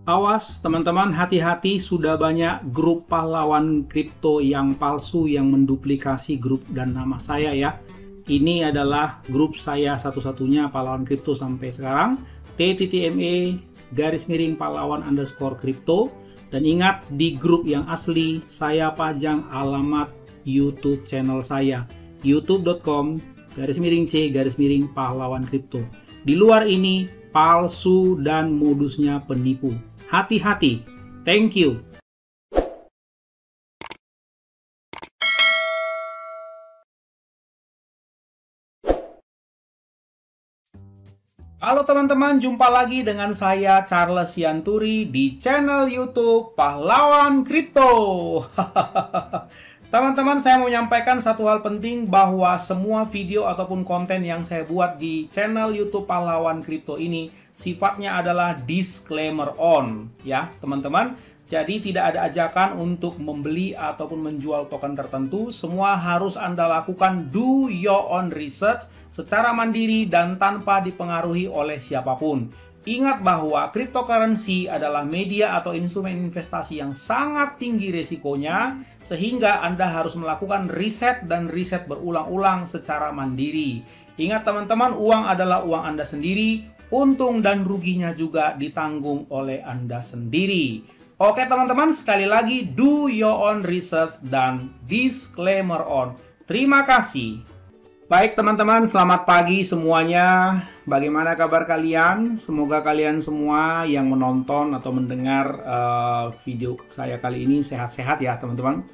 Awas teman-teman, hati-hati, sudah banyak grup pahlawan kripto yang palsu yang menduplikasi grup dan nama saya ya. Ini adalah grup saya satu-satunya pahlawan kripto sampai sekarang, t.me _pahlawan_kripto. Dan ingat, di grup yang asli saya pajang alamat YouTube channel saya, youtube.com/c/pahlawan kripto. Di luar ini palsu dan modusnya penipu. Hati-hati. Thank you. Halo teman-teman, jumpa lagi dengan saya Charles Sianturi di channel YouTube Pahlawan Kripto. Teman-teman, saya mau menyampaikan satu hal penting, bahwa semua video ataupun konten yang saya buat di channel YouTube Pahlawan Kripto ini sifatnya adalah disclaimer on ya teman-teman. Jadi tidak ada ajakan untuk membeli ataupun menjual token tertentu. Semua harus Anda lakukan do your own research secara mandiri dan tanpa dipengaruhi oleh siapapun. Ingat bahwa cryptocurrency adalah media atau instrumen investasi yang sangat tinggi risikonya, sehingga Anda harus melakukan riset dan riset berulang-ulang secara mandiri. Ingat teman-teman, uang adalah uang Anda sendiri, untung dan ruginya juga ditanggung oleh Anda sendiri. Oke teman-teman, sekali lagi do your own research dan disclaimer on. Terima kasih. Baik teman-teman, selamat pagi semuanya. Bagaimana kabar kalian? Semoga kalian semua yang menonton atau mendengar video saya kali ini sehat-sehat ya teman-teman.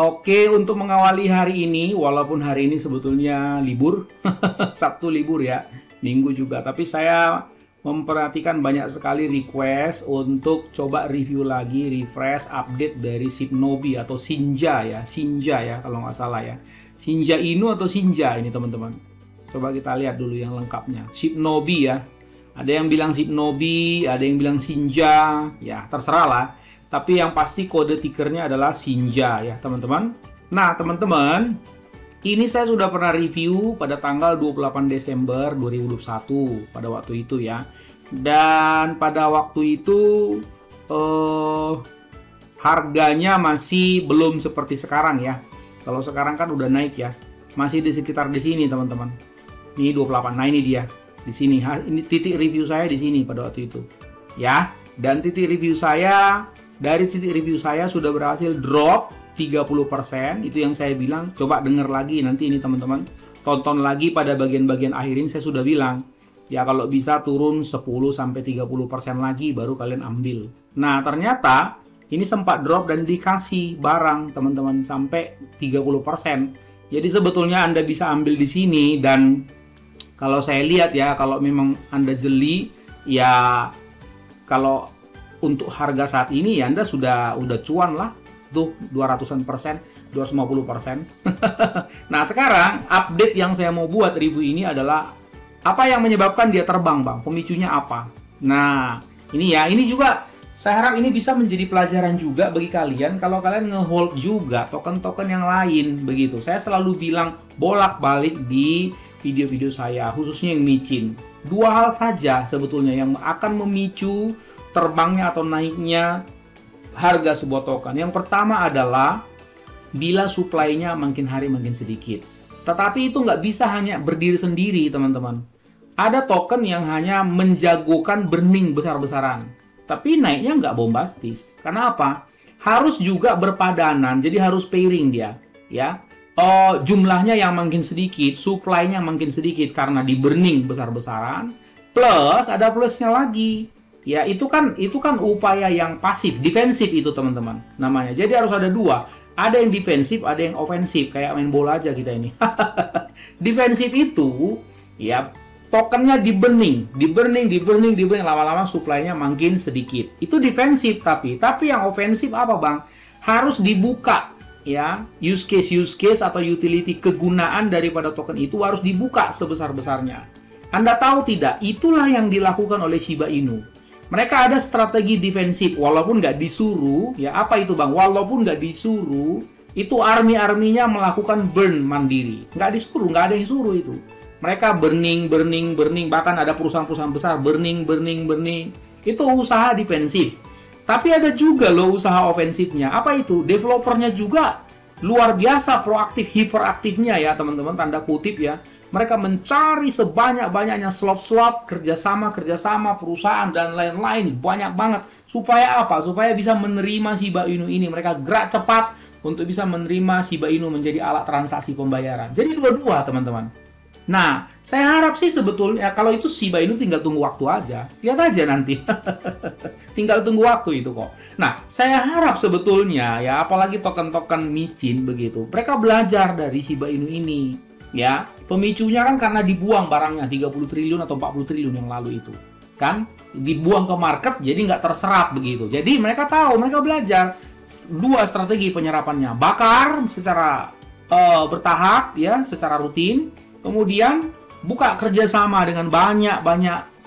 Oke, untuk mengawali hari ini, walaupun hari ini sebetulnya libur, Sabtu libur ya, Minggu juga, tapi saya memperhatikan banyak sekali request untuk coba review lagi, refresh, update dari Shibnobi atau Shinja ya kalau nggak salah ya. Shinja Inu atau Shinja ini teman-teman. Coba kita lihat dulu yang lengkapnya. Shibnobi ya. Ada yang bilang Shibnobi, ada yang bilang Shinja, ya terserah lah. Tapi yang pasti kode tickernya adalah Shinja ya teman-teman. Nah teman-teman, ini saya sudah pernah review pada tanggal 28 Desember 2021 pada waktu itu ya. Dan pada waktu itu harganya masih belum seperti sekarang ya. Kalau sekarang kan udah naik ya. Masih di sekitar di sini teman-teman. Ini 28. Nah ini dia. Di sini. Ini titik review saya di sini pada waktu itu. Ya. Dan titik review saya, dari titik review saya sudah berhasil drop 30%. Itu yang saya bilang. Coba denger lagi nanti ini teman-teman. Tonton lagi pada bagian-bagian akhir ini saya sudah bilang. Ya kalau bisa turun 10-30% lagi baru kalian ambil. Nah ternyata ini sempat drop dan dikasih barang teman-teman sampai 30%. Jadi sebetulnya Anda bisa ambil di sini, dan kalau saya lihat ya, kalau memang Anda jeli ya, kalau untuk harga saat ini ya Anda sudah cuan lah tuh 200%, 250%. Nah, sekarang update yang saya mau buat review ini adalah apa yang menyebabkan dia terbang, Bang? Pemicunya apa? Nah, ini ya, ini juga saya harap ini bisa menjadi pelajaran juga bagi kalian kalau kalian ngehold juga token-token yang lain begitu. Saya selalu bilang bolak-balik di video-video saya, khususnya yang micin. Dua hal saja sebetulnya yang akan memicu terbangnya atau naiknya harga sebuah token. Yang pertama adalah bila supply-nya makin hari makin sedikit. Tetapi itu nggak bisa hanya berdiri sendiri teman-teman. Ada token yang hanya menjagokan burning besar-besaran. Tapi naiknya nggak bombastis. Karena apa? Harus juga berpadanan, jadi harus pairing dia. Ya, jumlahnya yang makin sedikit, supply-nya makin sedikit karena di burning besar-besaran. Plus ada plusnya lagi. Ya, itu kan upaya yang pasif, defensif itu teman-teman namanya. Jadi harus ada dua. Ada yang defensif, ada yang ofensif. Kayak main bola aja kita ini. Defensif itu ya tokennya di burning, lama-lama supply-nya makin sedikit. Itu defensif, tapi yang ofensif apa bang? Harus dibuka ya, use case atau utility, kegunaan daripada token itu harus dibuka sebesar-besarnya. Anda tahu tidak? Itulah yang dilakukan oleh Shiba Inu. Mereka ada strategi defensif walaupun nggak disuruh. Ya apa itu bang? Walaupun nggak disuruh, itu army-arminya melakukan burn mandiri. Nggak disuruh, nggak ada yang suruh itu. Mereka burning, bahkan ada perusahaan-perusahaan besar burning. Itu usaha defensif. Tapi ada juga loh usaha ofensifnya. Apa itu? Developernya juga luar biasa proaktif, hiperaktifnya ya teman-teman, tanda kutip ya. Mereka mencari sebanyak-banyaknya slot-slot, kerjasama perusahaan dan lain-lain, banyak banget. Supaya apa? Supaya bisa menerima Shiba Inu ini. Mereka gerak cepat untuk bisa menerima Shiba Inu menjadi alat transaksi pembayaran. Jadi dua-dua teman-teman. Nah, saya harap sih sebetulnya kalau itu Shiba Inu tinggal tunggu waktu aja. Lihat aja nanti. Tinggal tunggu waktu itu kok. Nah, saya harap sebetulnya ya, apalagi token-token micin begitu, mereka belajar dari Shiba Inu ini. Ya, pemicunya kan karena dibuang barangnya 30 triliun atau 40 triliun yang lalu itu. Kan? Dibuang ke market jadi nggak terserap begitu. Jadi mereka tahu, mereka belajar dua strategi penyerapannya. Bakar secara bertahap ya, secara rutin. Kemudian buka kerjasama dengan banyak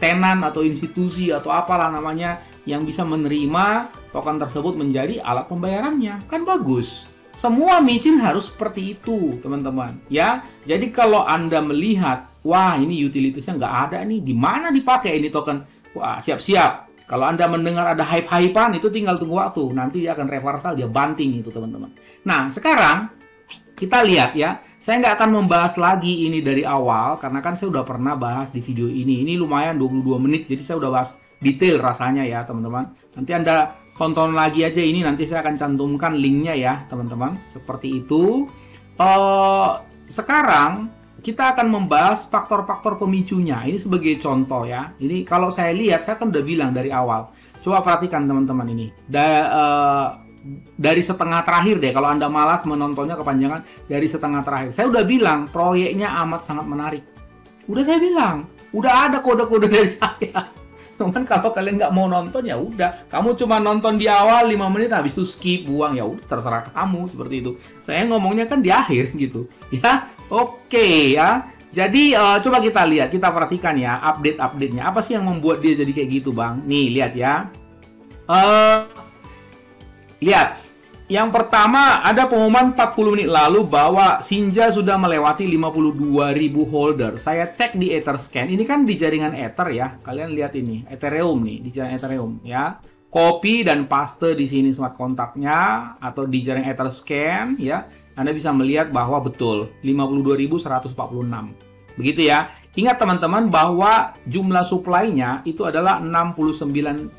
tenan atau institusi atau apalah namanya yang bisa menerima token tersebut menjadi alat pembayarannya. Kan bagus. Semua micin harus seperti itu, teman-teman. Ya, jadi kalau Anda melihat, wah ini utilitiesnya nggak ada nih, di mana dipakai ini token? Wah, siap-siap. Kalau Anda mendengar ada hype-hypean, itu tinggal tunggu waktu. Nanti dia akan reversal, dia banting itu, teman-teman. Nah, sekarang kita lihat ya. Saya nggak akan membahas lagi ini dari awal, karena kan saya udah pernah bahas di video ini. Ini lumayan 22 menit, jadi saya udah bahas detail rasanya ya, teman-teman. Nanti Anda tonton lagi aja ini, nanti saya akan cantumkan linknya ya, teman-teman. Seperti itu. Sekarang kita akan membahas faktor-faktor pemicunya. Ini sebagai contoh ya. Ini kalau saya lihat, saya kan udah bilang dari awal. Coba perhatikan teman-teman ini. Dari setengah terakhir deh, kalau Anda malas menontonnya kepanjangan, dari setengah terakhir. Saya udah bilang, proyeknya amat sangat menarik. Udah saya bilang, udah ada kode-kode dari saya. Cuman kalau kalian nggak mau nonton ya udah, kamu cuma nonton di awal 5 menit, habis itu skip, buang, ya udah terserah kamu seperti itu. Saya ngomongnya kan di akhir gitu, ya. Oke ya. Jadi coba kita lihat, kita perhatikan ya update-update-nya. Apa sih yang membuat dia jadi kayak gitu, Bang? Nih lihat ya. Lihat. Yang pertama, ada pengumuman 40 menit lalu bahwa Sinja sudah melewati 52.000 holder. Saya cek di Etherscan. Ini kan di jaringan Ether ya. Kalian lihat ini, Ethereum nih, di jaringan Ethereum ya. Copy dan paste di sini smart kontaknya atau di jaringan Etherscan ya. Anda bisa melihat bahwa betul 52.146. Begitu ya. Ingat teman-teman bahwa jumlah supply-nya itu adalah 69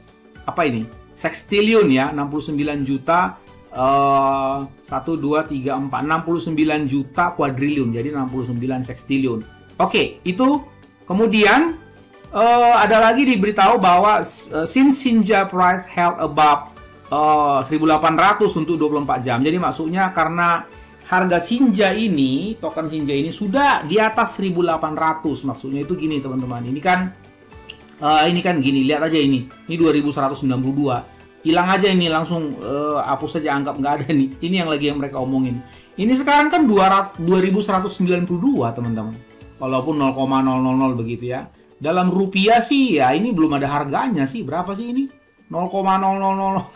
apa ini? Sextillion ya, 69 juta 1, 2, 3, 4 69 juta kuadriliun, jadi 69 sextillion. Oke, itu kemudian ada lagi diberitahu bahwa since Sinja price held above 1800 untuk 24 jam. Jadi maksudnya karena harga Sinja ini, token Sinja ini sudah di atas 1800. Maksudnya itu gini teman-teman. Ini kan gini, lihat aja ini. Ini 2192. Hilang aja ini, langsung hapus saja, anggap nggak ada nih. Ini yang mereka omongin. Ini sekarang kan 2192 teman-teman. Walaupun 0,000 begitu ya. Dalam rupiah sih ya ini belum ada harganya sih. Berapa sih ini? 0,000.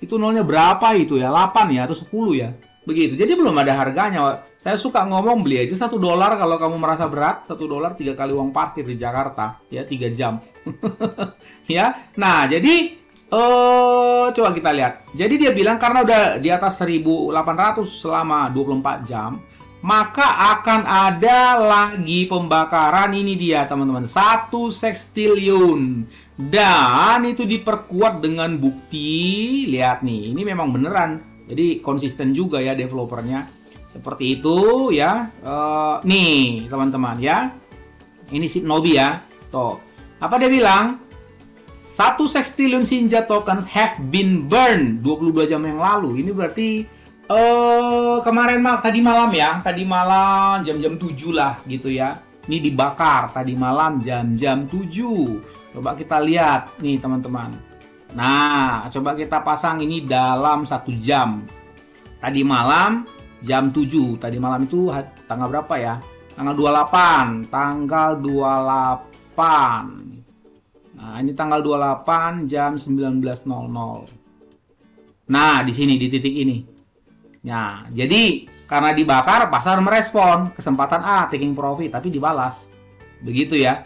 Itu nolnya berapa itu ya? 8 ya atau 10 ya? Begitu. Jadi belum ada harganya. Saya suka ngomong, beli aja $1 kalau kamu merasa berat. $1 3 kali uang parkir di Jakarta ya, 3 jam. Ya. Nah, jadi coba kita lihat. Jadi dia bilang karena udah di atas 1800 selama 24 jam, maka akan ada lagi pembakaran. Ini dia teman-teman, 1 sextillion. Dan itu diperkuat dengan bukti. Lihat nih, ini memang beneran. Jadi konsisten juga ya developernya. Seperti itu ya. Nih teman-teman ya. Ini si Nobi ya. Tuh. Apa dia bilang? 1 sextillion Sinja tokens have been burned 22 jam yang lalu. Ini berarti tadi malam ya. Tadi malam jam-jam 7 lah gitu ya. Ini dibakar tadi malam jam-jam 7. Coba kita lihat nih teman-teman. Nah, coba kita pasang ini dalam 1 jam. Tadi malam jam 7. Tadi malam itu tanggal berapa ya? Tanggal 28. Tanggal 28. Nah, ini tanggal 28 jam 19.00. Nah, di sini di titik ini. Nah, jadi karena dibakar pasar merespon, kesempatan taking profit tapi dibalas. Begitu ya.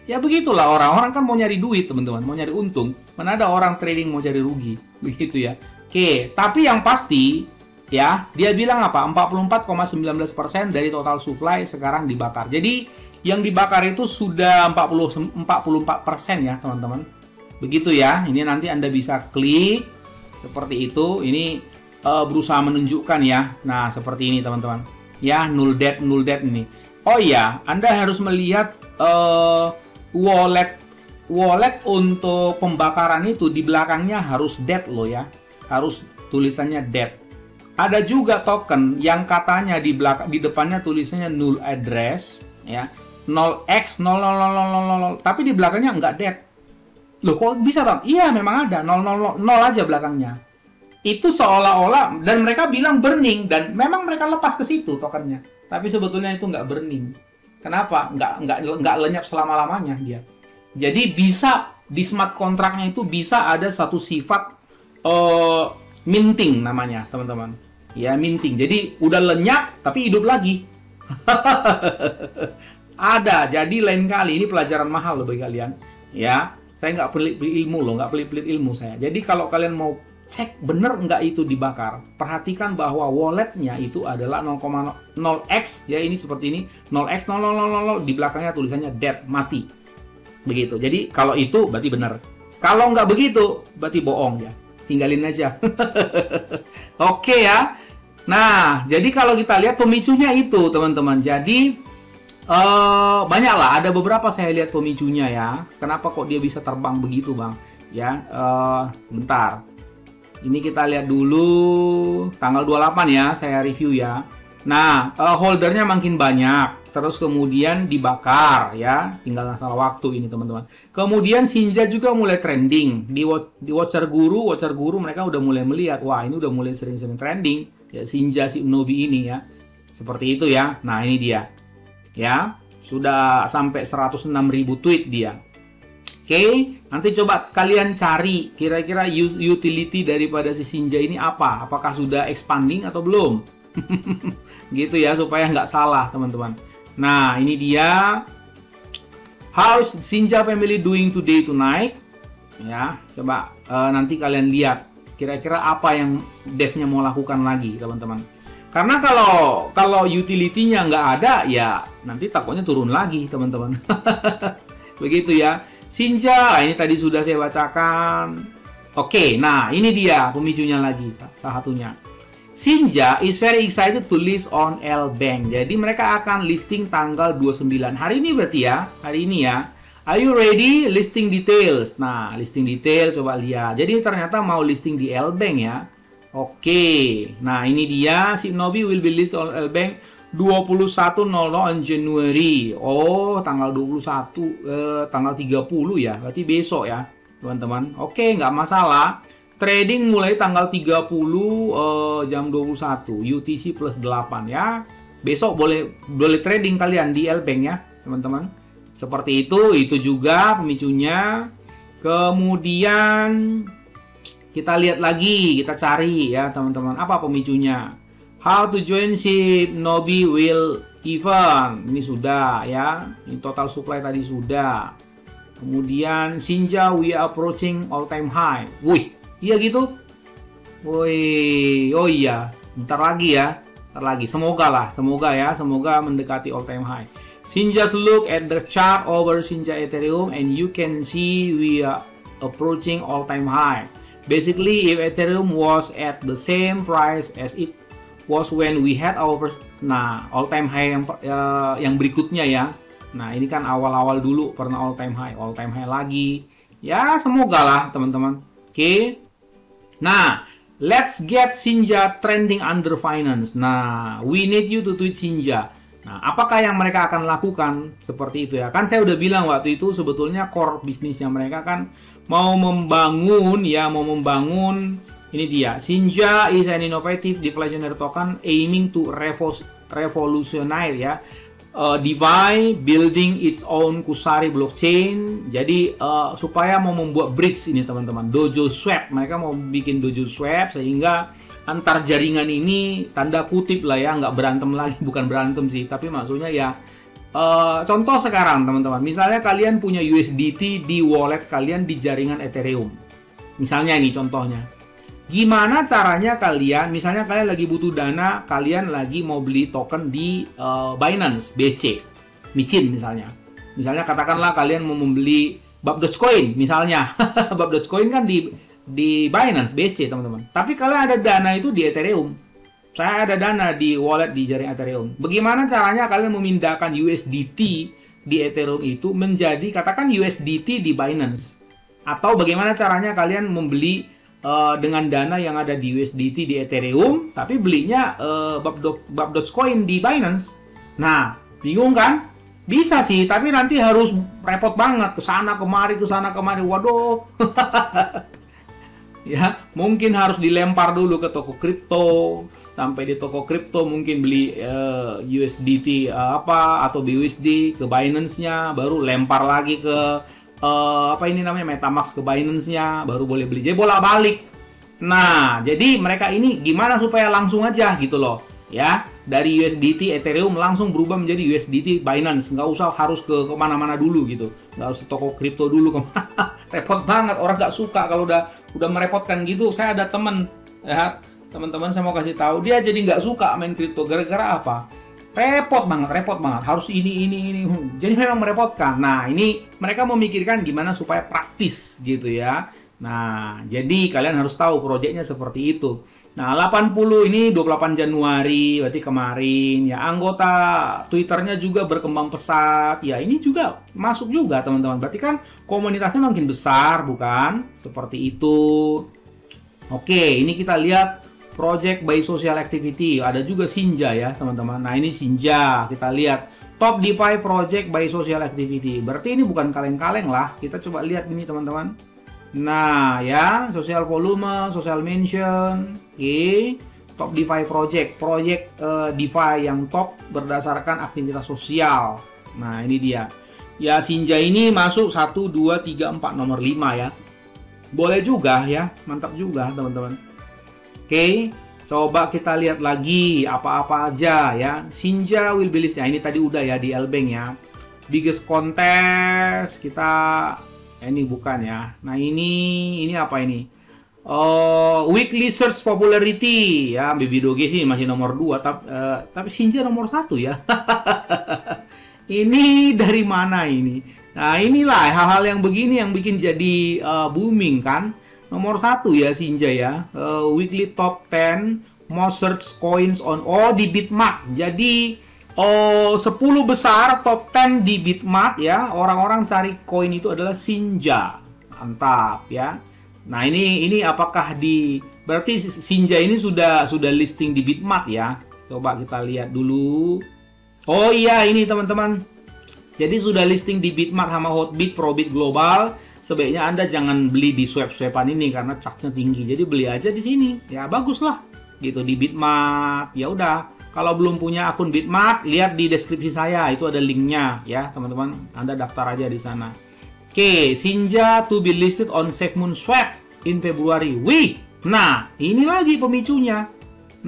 Ya begitulah orang-orang kan mau nyari duit teman-teman, mau nyari untung. Mana ada orang trading mau cari rugi, begitu ya. Oke, tapi yang pasti ya, dia bilang apa? 44,19% dari total supply sekarang dibakar. Jadi yang dibakar itu sudah 44% ya teman-teman. Begitu ya. Ini nanti Anda bisa klik seperti itu. Ini berusaha menunjukkan ya. Nah, seperti ini teman-teman. Ya, null dead ini. Oh iya, Anda harus melihat wallet untuk pembakaran itu di belakangnya harus dead loh ya. Harus tulisannya dead. Ada juga token yang katanya di depannya tulisannya null address ya. 0x0000, tapi di belakangnya nggak dead. Loh kok bisa Bang? Iya memang ada 000 aja belakangnya. Itu seolah-olah, dan mereka bilang burning, dan memang mereka lepas ke situ tokennya. Tapi sebetulnya itu nggak burning. Kenapa? Nggak lenyap selama-lamanya dia. Jadi bisa di smart kontraknya itu bisa ada satu sifat minting namanya teman-teman. Ya minting. Jadi udah lenyap tapi hidup lagi. Ada. Jadi lain kali ini pelajaran mahal loh bagi kalian. Ya, saya nggak pelit ilmu loh, nggak pelit ilmu saya. Jadi kalau kalian mau cek bener nggak itu dibakar, perhatikan bahwa walletnya itu adalah 0,0x ya, ini seperti ini 0x0000, di belakangnya tulisannya dead, mati. Begitu. Jadi kalau itu berarti benar. Kalau nggak begitu berarti bohong ya. Tinggalin aja. Oke ya. Nah, jadi kalau kita lihat pemicunya itu teman-teman. Jadi banyaklah, ada beberapa saya lihat pemicunya ya. Kenapa kok dia bisa terbang begitu Bang? Ya, sebentar. Ini kita lihat dulu tanggal 28 ya, saya review ya. Nah, holdernya makin banyak, terus kemudian dibakar ya, tinggal masalah waktu ini teman-teman. Kemudian Shinja juga mulai trending di Watcher Guru mereka udah mulai melihat, wah ini udah mulai sering-sering trending ya, Shinja Shinobi ini ya, seperti itu ya. Nah ini dia ya, sudah sampai 106.000 tweet dia. Oke, nanti coba kalian cari kira-kira utility daripada si Shinja ini apa, apakah sudah expanding atau belum. Gitu ya, supaya nggak salah teman-teman. Nah ini dia, how's Shinja family doing today tonight ya. Coba nanti kalian lihat kira-kira apa yang devnya mau lakukan lagi teman-teman. Karena kalau utility-nya nggak ada ya nanti takutnya turun lagi teman-teman. Begitu ya. Shinja, ini tadi sudah saya bacakan. Oke, nah ini dia pemicunya lagi salah satunya. Shinja is very excited to list on L-Bank. Jadi mereka akan listing tanggal 29. Hari ini berarti ya, hari ini ya. Are you ready? Listing details. Nah, listing detail coba lihat. Jadi ternyata mau listing di L-Bank ya. Oke. Nah, ini dia Shinobi will be listed on L-Bank 21.00 on January. Oh, tanggal 21 tanggal 30 ya. Berarti besok ya, teman-teman. Oke, nggak masalah. Trading mulai tanggal 30 jam 21 UTC plus 8 ya. Besok boleh trading kalian di L-Bank ya, teman-teman. Seperti itu juga pemicunya. Kemudian kita lihat lagi, kita cari ya, teman-teman. Apa pemicunya? How to join Shinobi will event. Ini sudah ya. Ini total supply tadi sudah. Kemudian Shinja we are approaching all time high. Wih, iya gitu? Woi, oh iya, bentar lagi ya, bentar lagi. Semoga ya, semoga mendekati all time high. Shinja's look at the chart over Shinja Ethereum and you can see we are approaching all time high. Basically, if Ethereum was at the same price as it was when we had our first, nah all time high yang berikutnya ya. Nah ini kan awal-awal dulu pernah all time high lagi. Ya semoga lah teman-teman. Oke. Nah, let's get Shinja trending under finance. Nah, we need you to tweet Shinja. Nah, apakah yang mereka akan lakukan seperti itu ya? Kan saya udah bilang waktu itu sebetulnya core bisnisnya mereka kan mau membangun ini dia. Shinja is an innovative deflationary token aiming to revolutionize ya. DeFi, building its own Kusari blockchain. Jadi supaya mau membuat bridge ini teman-teman, dojo swap. Mereka mau bikin dojo swap sehingga antar jaringan ini tanda kutip lah ya, nggak berantem lagi, bukan berantem sih, tapi maksudnya ya contoh sekarang teman-teman, misalnya kalian punya USDT di wallet kalian di jaringan Ethereum. Misalnya ini contohnya. Gimana caranya kalian, misalnya kalian lagi butuh dana, kalian lagi mau beli token di Binance, BSC, micin misalnya. Misalnya katakanlah kalian mau membeli BAP Dogecoin misalnya. BAP Dogecoin kan di Binance, BSC teman-teman. Tapi kalian ada dana itu di Ethereum. Saya ada dana di wallet di jaring Ethereum. Bagaimana caranya kalian memindahkan USDT di Ethereum itu menjadi katakan USDT di Binance? Atau bagaimana caranya kalian membeli dengan dana yang ada di USDT di Ethereum, tapi belinya BAP Dogecoin di Binance? Nah, bingung kan? Bisa sih, tapi nanti harus repot banget, ke sana kemari, waduh. Ya, mungkin harus dilempar dulu ke toko kripto. Sampai di toko kripto mungkin beli USDT atau BUSD ke Binance-nya, baru lempar lagi ke MetaMask ke Binance-nya, baru boleh beli. Jadi bolak-balik. Nah, jadi mereka ini gimana supaya langsung aja gitu loh, ya. Dari USDT Ethereum langsung berubah menjadi USDT Binance, nggak usah harus ke kemana-mana dulu gitu, nggak harus ke toko kripto dulu. Repot banget, orang nggak suka kalau udah merepotkan gitu. Saya ada temen, ya. Teman-teman, saya mau kasih tahu, dia jadi nggak suka main kripto gara-gara apa? Repot banget. Harus ini. Jadi memang merepotkan. Nah, ini mereka memikirkan gimana supaya praktis gitu ya. Nah, jadi kalian harus tahu proyeknya seperti itu. Nah, 80 ini 28 Januari, berarti kemarin ya. Anggota Twitternya juga berkembang pesat. Ya, ini juga masuk juga teman-teman. Berarti kan komunitasnya makin besar, bukan? Seperti itu. Oke, ini kita lihat Project by Social Activity, ada juga Sinja ya teman-teman. Nah, ini Sinja, kita lihat Top DeFi Project by Social Activity. Berarti ini bukan kaleng-kaleng lah. Kita coba lihat ini teman-teman. Nah ya, social volume, social mention, oke. Top DeFi Project DeFi yang top berdasarkan aktivitas sosial. Nah, ini dia. Ya, Sinja ini masuk 1, 2, 3, 4, nomor 5 ya. Boleh juga ya, mantap juga teman-teman. Oke, coba kita lihat lagi apa-apa aja ya. Sinja will be list. Ya, ini tadi udah ya di Lbank ya. Biggest contest kita ini bukan ya. Nah, ini apa ini? Weekly search popularity ya. Baby Doge sih masih nomor 2 tapi Sinja nomor 1 ya. Ini dari mana ini? Nah, inilah hal-hal yang begini yang bikin jadi booming kan. Nomor 1 ya Sinja ya, weekly top 10 most search coins on di Bitmart. Jadi 10 besar top 10 di Bitmart ya. Orang-orang cari koin itu adalah Sinja. Mantap ya. Nah, ini apakah berarti Sinja ini sudah listing di Bitmart ya. Coba kita lihat dulu. Oh iya, ini teman-teman. Jadi sudah listing di Bitmart sama Hotbit, Probit Global. Sebaiknya Anda jangan beli di swap-swapan ini karena charge-nya tinggi. Jadi beli aja di sini. Ya bagus lah. Gitu di Bitmart. Ya udah. Kalau belum punya akun Bitmart, lihat di deskripsi saya. Itu ada linknya ya, teman-teman. Anda daftar aja di sana. Oke, Sinja to be listed on SafeMoon Swap in February. Wih. Nah, ini lagi pemicunya.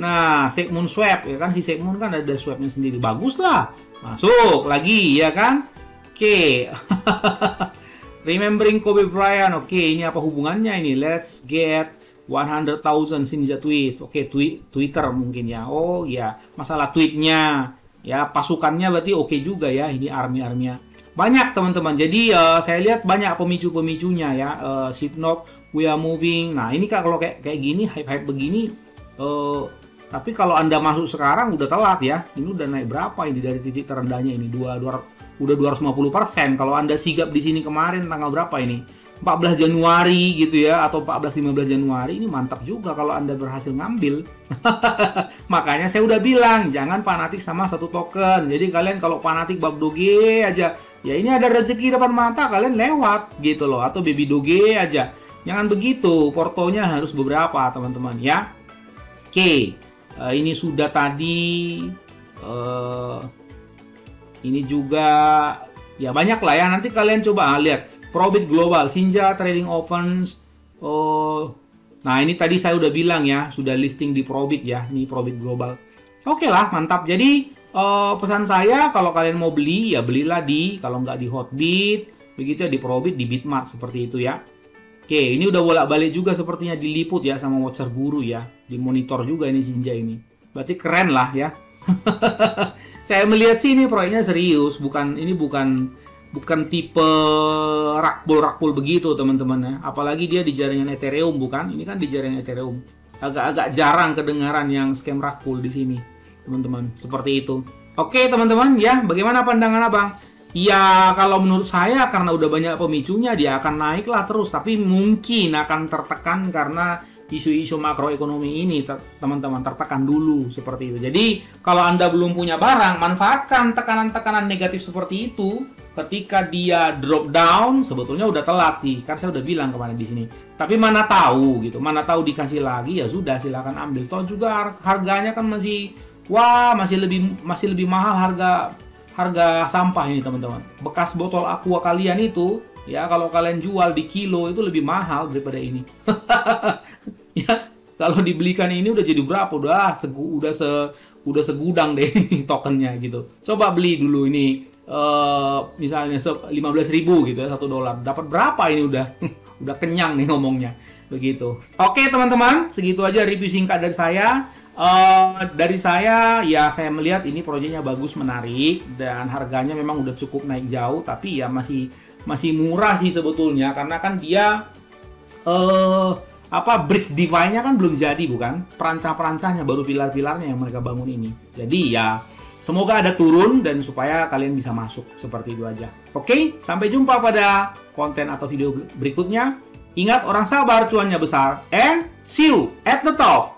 Nah, SafeMoon Swap ya kan, si SafeMoon kan ada swapnya sendiri. Bagus lah. Masuk lagi ya kan. Oke. Remembering Kobe Bryant. Oke, ini apa hubungannya ini? Let's get 100,000 Sinja tweets. Oke, Twitter mungkin ya. Oh ya, masalah tweetnya. Ya, pasukannya berarti oke juga ya. Ini army-armynya. Banyak teman-teman. Jadi saya lihat banyak pemicu-pemicunya ya. Sipnop, we are moving. Nah, ini kalau kayak gini, hype-hype begini. Tapi kalau Anda masuk sekarang udah telat ya. Ini udah naik berapa ini dari titik terendahnya ini? Udah 250%. Kalau Anda sigap di sini kemarin tanggal berapa ini? 14 Januari gitu ya, atau 14-15 Januari, ini mantap juga kalau Anda berhasil ngambil. Makanya saya udah bilang, jangan fanatik sama satu token. Jadi kalian kalau fanatik BAP Doge aja, ya ini ada rezeki depan mata, kalian lewat gitu loh. Atau Baby Doge aja. Jangan begitu, portonya harus beberapa teman-teman ya. Oke, ini sudah tadi. Ini juga ya banyak lah ya. Nanti kalian coba lihat Probit Global, Sinja Trading Opens. Nah ini tadi saya udah bilang ya, sudah listing di Probit ya. Ini Probit Global. Oke lah, mantap. Jadi pesan saya kalau kalian mau beli ya belilah kalau nggak di Hotbit, begitu ya di Probit, di Bitmart seperti itu ya. Oke, ini udah bolak-balik juga sepertinya diliput ya sama Watcher Guru ya, di monitor juga ini Sinja ini. Berarti keren lah ya. Saya melihat sih ini proyeknya serius, bukan tipe rakpul begitu teman-teman ya. Apalagi dia di jaringan Ethereum bukan? Ini kan di jaringan Ethereum. Agak-agak jarang kedengaran yang scam rakpul di sini. Teman-teman, seperti itu. Oke teman-teman ya, bagaimana pandangan abang? Ya kalau menurut saya karena udah banyak pemicunya dia akan naik lah terus, tapi mungkin akan tertekan karena isu-isu makroekonomi ini teman-teman, tertekan dulu seperti itu. Jadi kalau Anda belum punya barang, manfaatkan tekanan-tekanan negatif seperti itu. Ketika dia drop down sebetulnya udah telat sih, kan saya udah bilang kemarin di sini. Tapi mana tahu gitu, mana tahu dikasih lagi ya sudah silakan ambil. Toh juga harganya kan masih lebih mahal harga sampah ini teman-teman. Bekas botol aqua kalian itu ya kalau kalian jual di kilo itu lebih mahal daripada ini. Ya kalau dibelikan ini udah jadi berapa? Udah segudang deh tokennya gitu. Coba beli dulu ini misalnya 15.000 gitu ya, $1. Dapat berapa ini udah kenyang nih ngomongnya begitu. Oke teman-teman, segitu aja review singkat dari saya. Dari saya ya saya melihat ini proyeknya bagus, menarik, dan harganya memang udah cukup naik jauh, tapi ya masih murah sih sebetulnya karena kan dia bridge DeFi-nya kan belum jadi bukan, perancah-perancahnya baru pilar-pilarnya yang mereka bangun ini. Jadi ya semoga ada turun dan supaya kalian bisa masuk seperti itu aja. Oke, sampai jumpa pada konten atau video berikutnya. Ingat, orang sabar cuannya besar, and see you at the top.